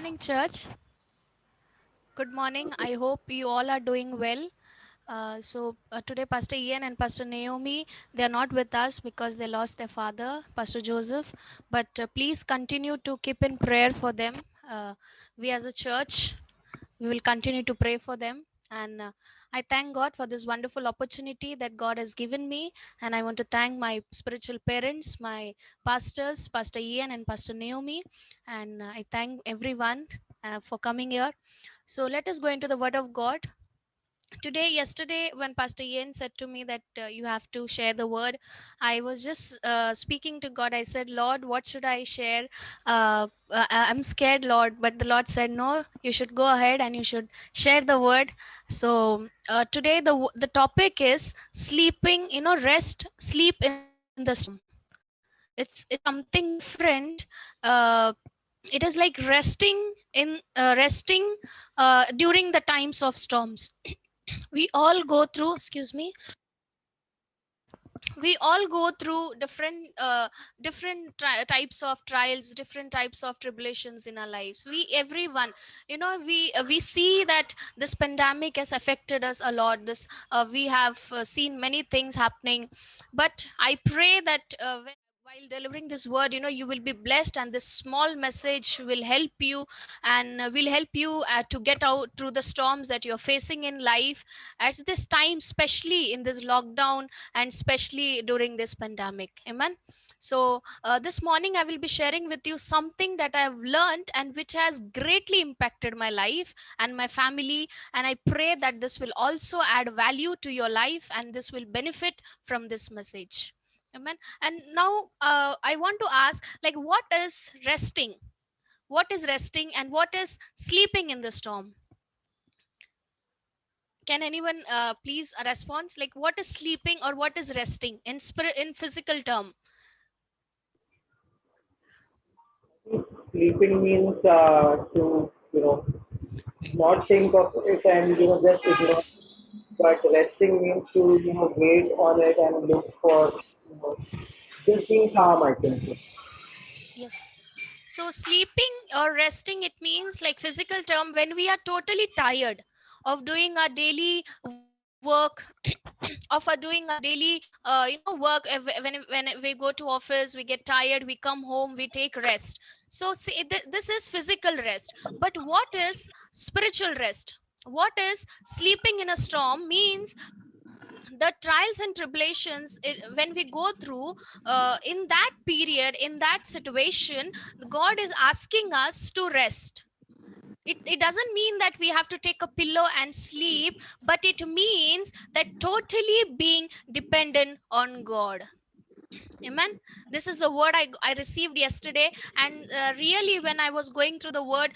Morning, church. Good morning. I hope you all are doing well. Today, Pastor Ian and Pastor Naomi, they are not with us because they lost their father, Pastor Joseph. But please continue to keep in prayer for them. We as a church, we will continue to pray for them. And I thank God for this wonderful opportunity that God has given me. And I want to thank my spiritual parents, my pastors, Pastor Ian and Pastor Naomi. And I thank everyone for coming here. So let us go into the Word of God. Yesterday, when Pastor Ian said to me that you have to share the word, I was just speaking to God. I said, Lord, what should I share? I'm scared, Lord. But the Lord said, no, you should go ahead and you should share the word. So today, the topic is sleeping, rest, sleep in the storm. It's something different. It is like resting during the times of storms. We all go through, excuse me, we all go through different types of trials, different types of tribulations in our lives. We everyone, we see that this pandemic has affected us a lot. This We have seen many things happening, but I pray that while delivering this word, you will be blessed, and this small message will help you, and will help you to get out through the storms that you're facing in life at this time, especially in this lockdown and especially during this pandemic. Amen. So this morning I will be sharing with you something that I have learned and which has greatly impacted my life and my family, and I pray that this will also add value to your life and this will benefit from this message. Amen. And now I want to ask, like, what is resting? What is resting and what is sleeping in the storm? Can anyone please respond, like, what is sleeping or what is resting in spirit, in physical term? Sleeping means to not think of it and just ignore. But resting means to wait on it and look for just being calm. I think. Yes. So sleeping or resting, it means, like, physical term, when we are totally tired of doing our daily work, of doing our daily work. When we go to office, we get tired, we come home, we take rest. So see, this is physical rest. But what is spiritual rest? What is sleeping in a storm means? The trials and tribulations, when we go through, in that period, in that situation, God is asking us to rest. It doesn't mean that we have to take a pillow and sleep, but it means that totally being dependent on God. Amen. This is the word I received yesterday. And really, when I was going through the word,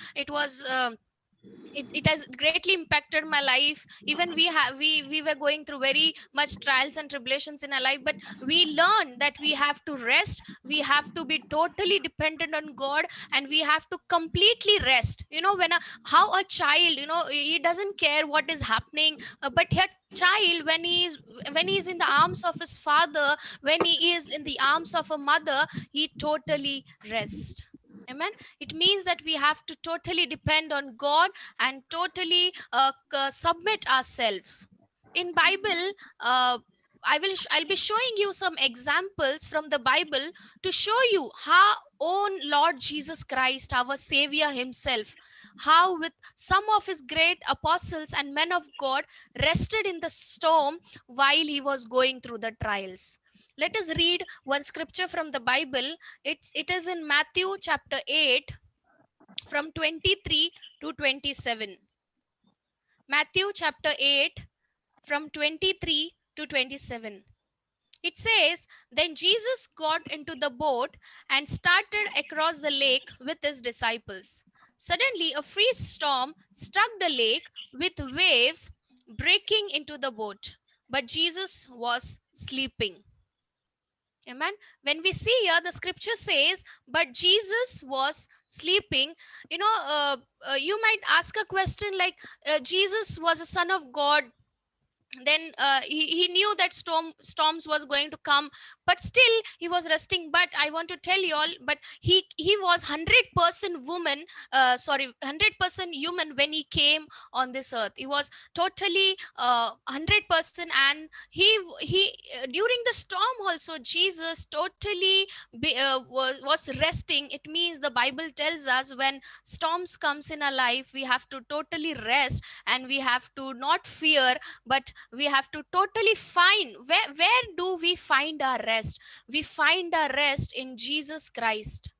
it has greatly impacted my life. Even we were going through very much trials and tribulations in our life, but we learned that we have to rest, we have to be totally dependent on God, and we have to completely rest. When how a child, he doesn't care what is happening, but a child, when he is in the arms of his father, when he is in the arms of a mother, he totally rests. Amen. It means that we have to totally depend on God and totally submit ourselves. In Bible, uh, I'll be showing you some examples from the Bible to show you how own Lord Jesus Christ, our Savior Himself, how with some of His great apostles and men of God rested in the storm while He was going through the trials. Let us read one scripture from the Bible. It is in Matthew chapter 8 from 23 to 27. Matthew chapter 8 from 23 to 27. It says, then Jesus got into the boat and started across the lake with his disciples. Suddenly, a fierce storm struck the lake with waves breaking into the boat, but Jesus was sleeping. Amen. When we see here, the scripture says, but Jesus was sleeping. You might ask a question like, Jesus was a son of God. then he knew that storms was going to come, but still he was resting. But I want to tell you all, but he was 100% woman, sorry, 100% human when he came on this earth. He was totally 100%. And he during the storm also, Jesus totally was resting. It means the Bible tells us when storms comes in our life, we have to totally rest, and we have to not fear, but we have to totally find where do we find our rest. We find our rest in Jesus Christ.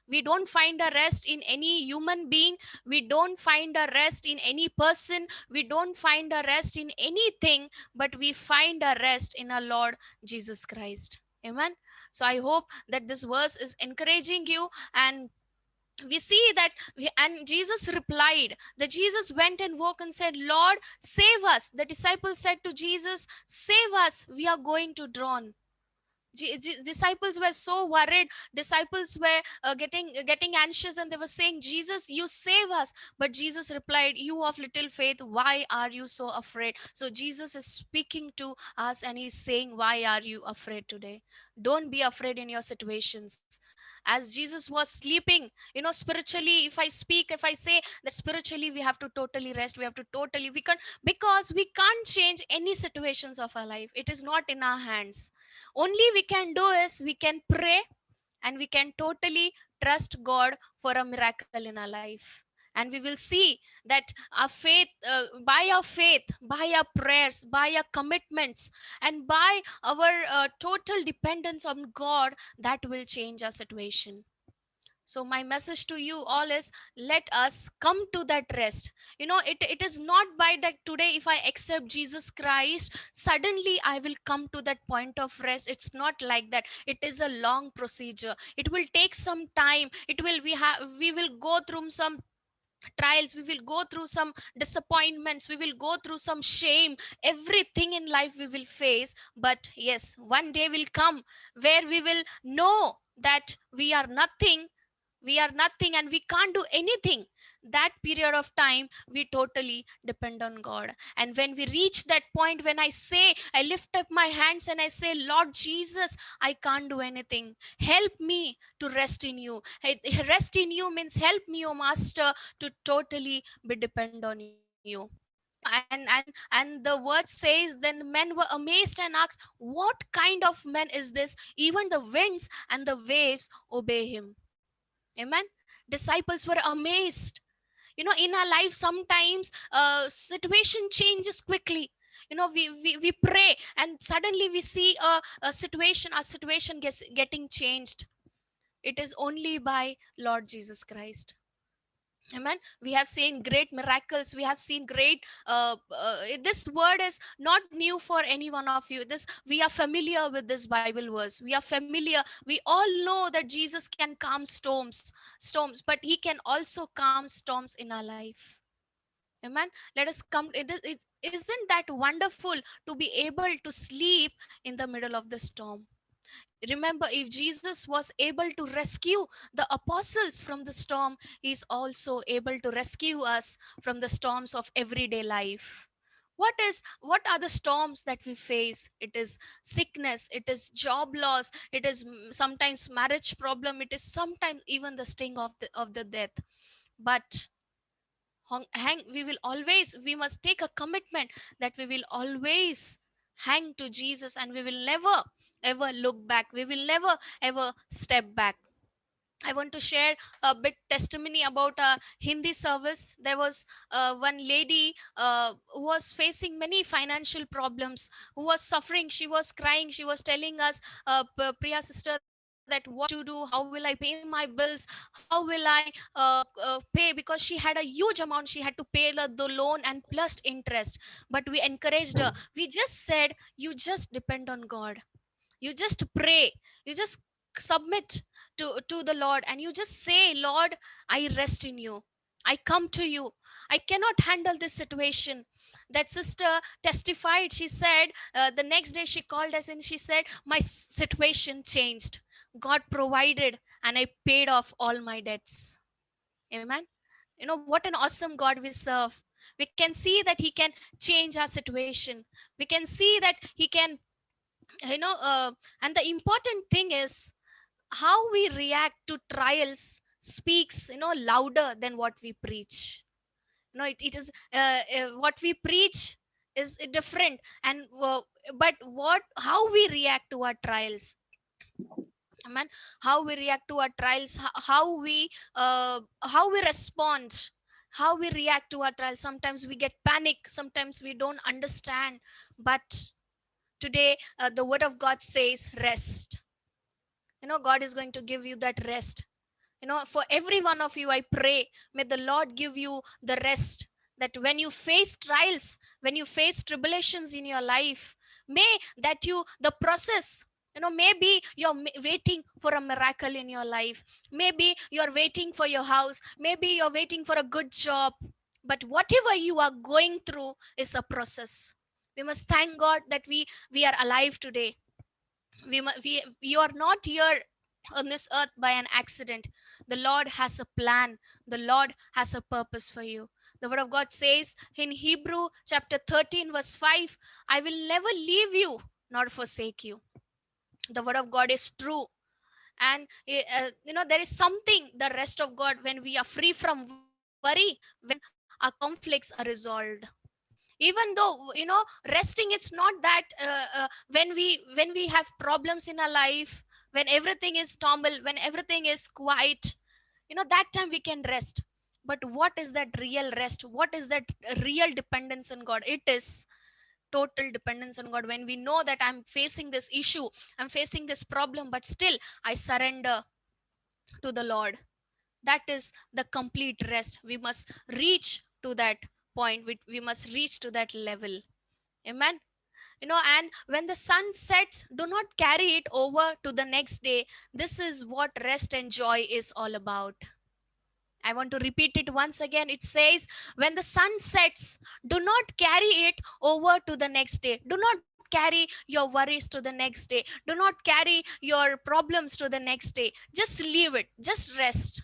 We don't find a rest in any human being. We don't find a rest in any person. We don't find a rest in anything, but we find a rest in our Lord Jesus Christ. Amen. So I hope that this verse is encouraging you. And we see that and Jesus replied, the Jesus went and woke and said, Lord, save us. The disciples said to Jesus, save us, we are going to drown. Disciples were so worried. Disciples were getting anxious, and they were saying, Jesus, you save us. But Jesus replied, you of little faith, why are you so afraid? So Jesus is speaking to us, and he's saying, why are you afraid today? Don't be afraid in your situations. As Jesus was sleeping, spiritually, if I say that spiritually, we have to totally rest. We have to totally, we can't, because we can't change any situations of our life. It is not in our hands. Only we can do is we can pray, and we can totally trust God for a miracle in our life. And we will see that our faith, by our faith, by our prayers, by our commitments, and by our total dependence on God, that will change our situation. So my message to you all is, let us come to that rest. It is not by that today if I accept Jesus Christ, suddenly I will come to that point of rest. It's not like that. It is a long procedure. It will take some time. We will go through some trials. We will go through some disappointments. We will go through some shame. Everything in life we will face. But yes, one day will come where we will know that we are nothing and we can't do anything. That period of time we totally depend on God. And when we reach that point, when I lift up my hands and I say, Lord Jesus, I can't do anything, help me to rest in you. Rest in you means help me, oh master, to totally be depend on you. And the word says, then men were amazed and asked, what kind of man is this? Even the winds and the waves obey him. Amen. Disciples were amazed. In our life, sometimes situation changes quickly. We pray, and suddenly we see a situation, our situation gets getting changed. It is only by Lord Jesus Christ. Amen. We have seen great miracles. We have seen great. This word is not new for any one of you. This, we are familiar with this Bible verse. We are familiar. We all know that Jesus can calm storms, but He can also calm storms in our life. Amen. Let us come. Isn't that wonderful to be able to sleep in the middle of the storm? Remember, if Jesus was able to rescue the apostles from the storm, he is also able to rescue us from the storms of everyday life. What are the storms that we face? It is sickness, it is job loss, it is sometimes marriage problem, it is sometimes even the sting of the death. But we must take a commitment that we will always hang to Jesus, and we will never ever look back. We will never ever step back. I want to share a bit testimony about a Hindi service. There was one lady who was facing many financial problems, who was suffering. She was crying. She was telling us, Priya sister, that what I have to do, how will I pay my bills, how will I pay, because she had a huge amount. She had to pay the loan and plus interest. But we encouraged her. We just said, you just depend on God. You just pray. You just submit to the Lord, and you just say, Lord, I rest in you. I come to you. I cannot handle this situation. That sister testified. She said, the next day she called us and she said, my situation changed. God provided, and I paid off all my debts. Amen. What an awesome God we serve. We can see that he can change our situation. We can see that he can, and the important thing is how we react to trials speaks, louder than what we preach. It is what we preach is different, and but what how we react to our trials, man, how we react to our trials, how we respond, how we react to our trials. Sometimes we get panic, sometimes we don't understand, but today the word of God says rest. God is going to give you that rest. For every one of you, I pray, may the Lord give you the rest, that when you face trials, when you face tribulations in your life, may that you the process, maybe you're waiting for a miracle in your life, maybe you're waiting for your house, maybe you're waiting for a good job, but whatever you are going through is a process. We must thank God that we are alive today. You are not here on this earth by an accident. The Lord has a plan. The Lord has a purpose for you. The word of God says in Hebrew chapter 13 verse 5, I will never leave you nor forsake you. The word of God is true. And there is something, the rest of God, when we are free from worry, when our conflicts are resolved. Even though, resting, it's not that when we have problems in our life, when everything is normal, when everything is quiet, that time we can rest. But what is that real rest? What is that real dependence on God? It is total dependence on God. When we know that I'm facing this issue, I'm facing this problem, but still I surrender to the Lord, that is the complete rest. We must reach to that point. We must reach to that level. Amen. And when the sun sets, do not carry it over to the next day. This is what rest and joy is all about. I want to repeat it once again. It says, when the sun sets, do not carry it over to the next day. Do not carry your worries to the next day. Do not carry your problems to the next day. Just leave it. Just rest.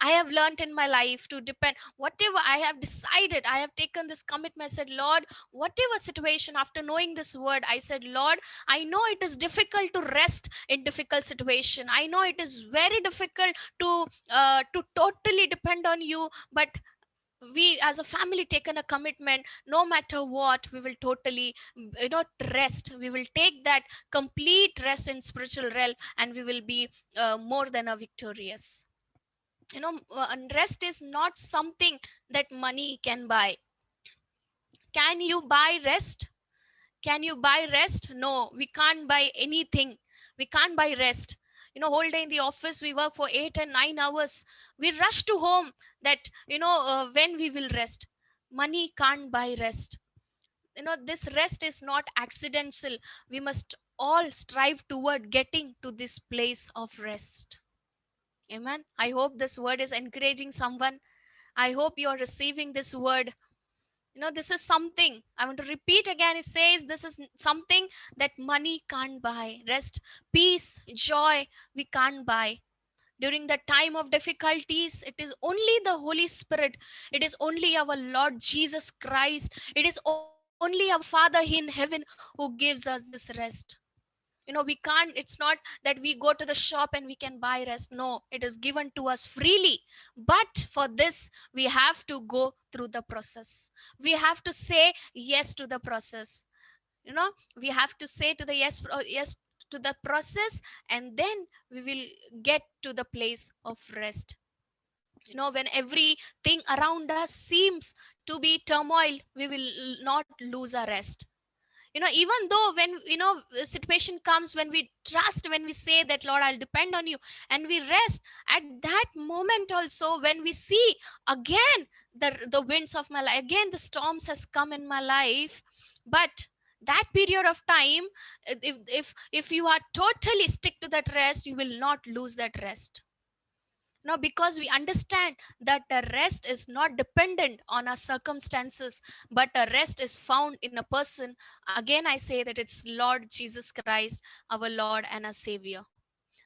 I have learned in my life to depend. Whatever I have decided, I have taken this commitment. I said, Lord, whatever situation, after knowing this word, I said, Lord, I know it is difficult to rest in difficult situation. I know it is very difficult to totally depend on you, but we as a family taken a commitment. No matter what, we will totally, rest. We will take that complete rest in spiritual realm, and we will be more than a victorious. And rest is not something that money can buy. Can you buy rest? Can you buy rest? No, we can't buy anything. We can't buy rest. Whole day in the office, we work for 8 and 9 hours. We rush to home that, when we will rest. Money can't buy rest. This rest is not accidental. We must all strive toward getting to this place of rest. Amen. I hope this word is encouraging someone. I hope you're receiving this word. This is something I want to repeat again. It says this is something that money can't buy. Rest, peace, joy, we can't buy. During the time of difficulties, it is only the Holy Spirit, it is only our Lord Jesus Christ, it is only our Father in heaven who gives us this rest. We can't, it's not that we go to the shop and we can buy rest. No, it is given to us freely. But for this, we have to go through the process. We have to say yes to the process. We have to say to the yes to the process, and then we will get to the place of rest. When everything around us seems to be turmoil, we will not lose our rest. Even though when the situation comes, when we trust, when we say that, Lord, I'll depend on you, and we rest, at that moment also, when we see again the winds of my life, again the storms has come in my life, but that period of time, if you are totally stick to that rest, you will not lose that rest. Because we understand that the rest is not dependent on our circumstances, but a rest is found in a person. Again, I say that it's Lord Jesus Christ, our Lord and our Savior.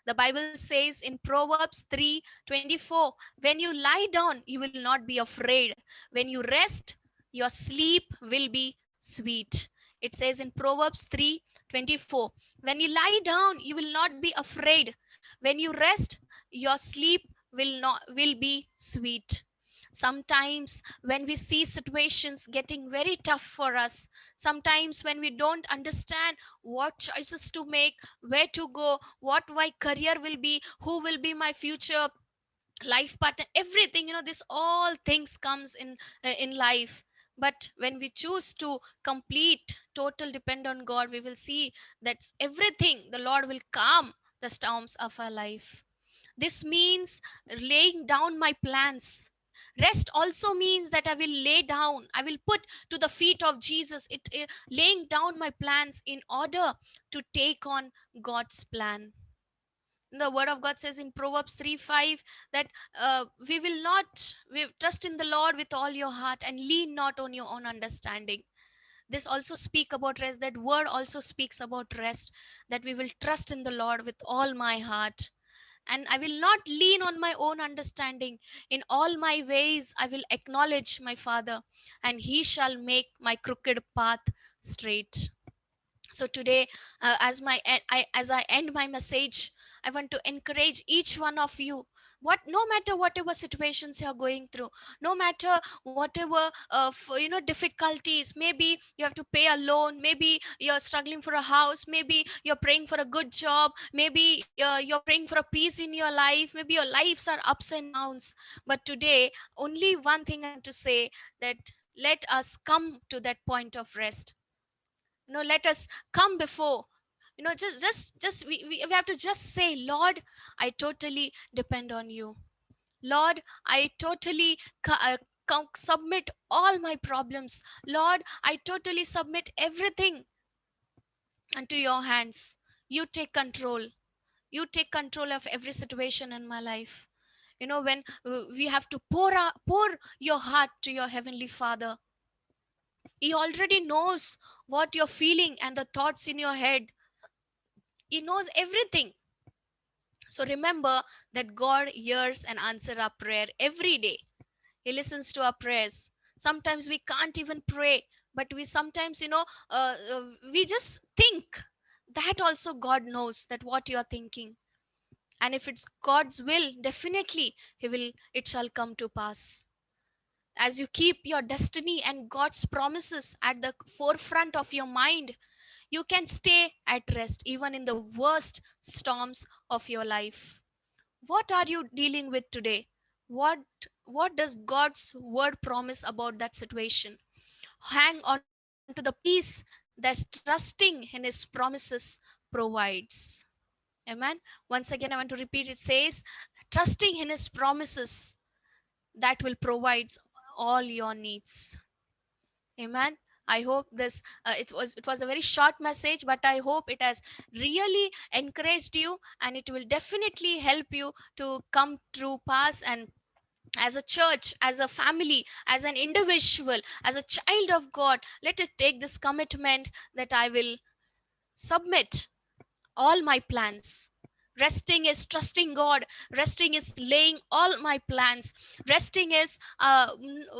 The Bible says in Proverbs 3:24, when you lie down, you will not be afraid. When you rest, your sleep will be sweet. It says in Proverbs 3:24, when you lie down, you will not be afraid. When you rest, your sleep will be sweet. Sometimes when we see situations getting very tough for us, sometimes when we don't understand what choices to make, where to go, what my career will be, who will be my future life partner, everything, this all things comes in life. But when we choose to complete total depend on God, we will see that everything, the Lord will calm the storms of our life. This means laying down my plans. Rest also means that I will lay down, I will put to the feet of Jesus, laying down my plans in order to take on God's plan. The word of God says in Proverbs 3:5 that we trust in the Lord with all your heart and lean not on your own understanding. This also speak about rest. That word also speaks about rest, that we will trust in the Lord with all my heart, and I will not lean on my own understanding. In all my ways I will acknowledge my Father, and he shall make my crooked path straight. So today, as I end my message, I want to encourage each one of you, no matter whatever situations you are going through, no matter whatever difficulties, maybe you have to pay a loan, maybe you're struggling for a house, maybe you're praying for a good job, maybe you're praying for a peace in your life, maybe your lives are ups and downs. But today, only one thing I want to say, that let us come to that point of rest. Let us come before, we have to just say, Lord, I totally depend on you. Lord, I totally submit all my problems. Lord, I totally submit everything unto your hands. You take control. You take control of every situation in my life. When we have to pour your heart to your heavenly Father, he already knows what you're feeling and the thoughts in your head. He knows everything. So remember that God hears and answers our prayer every day. He listens to our prayers. Sometimes we can't even pray, but we sometimes, we just think. That also God knows that what you are thinking. And if it's God's will, definitely it shall come to pass. As you keep your destiny and God's promises at the forefront of your mind, you can stay at rest even in the worst storms of your life. What are you dealing with today? What does God's word promise about that situation? Hang on to the peace that trusting in his promises provides. Amen. Once again, I want to repeat, it says, trusting in his promises that will provide all your needs. Amen. I hope it was a very short message, but I hope it has really encouraged you, and it will definitely help you to come through pass. And as a church, as a family, as an individual, as a child of God, let us take this commitment that I will submit all my plans. Resting is trusting God. Resting is laying all my plans. Resting is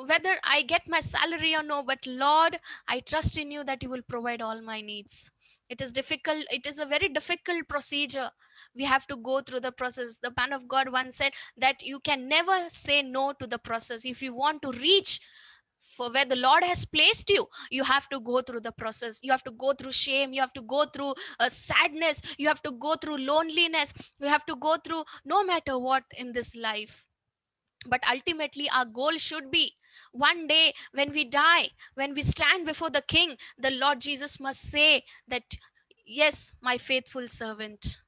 whether I get my salary or no, but Lord, I trust in you that you will provide all my needs. It is difficult. It is a very difficult procedure. We have to go through the process. The man of God once said that you can never say no to the process. If you want to reach for where the Lord has placed you, you have to go through the process. You have to go through shame, you have to go through sadness, you have to go through loneliness, you have to go through no matter what in this life. But ultimately our goal should be, one day when we die, when we stand before the King, the Lord Jesus must say that, yes, my faithful servant.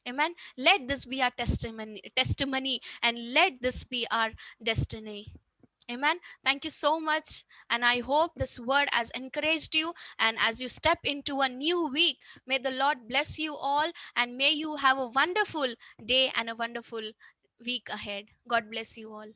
Amen. Let this be our testimony, and let this be our destiny. Amen. Thank you so much. And I hope this word has encouraged you. And as you step into a new week, may the Lord bless you all, and may you have a wonderful day and a wonderful week ahead. God bless you all.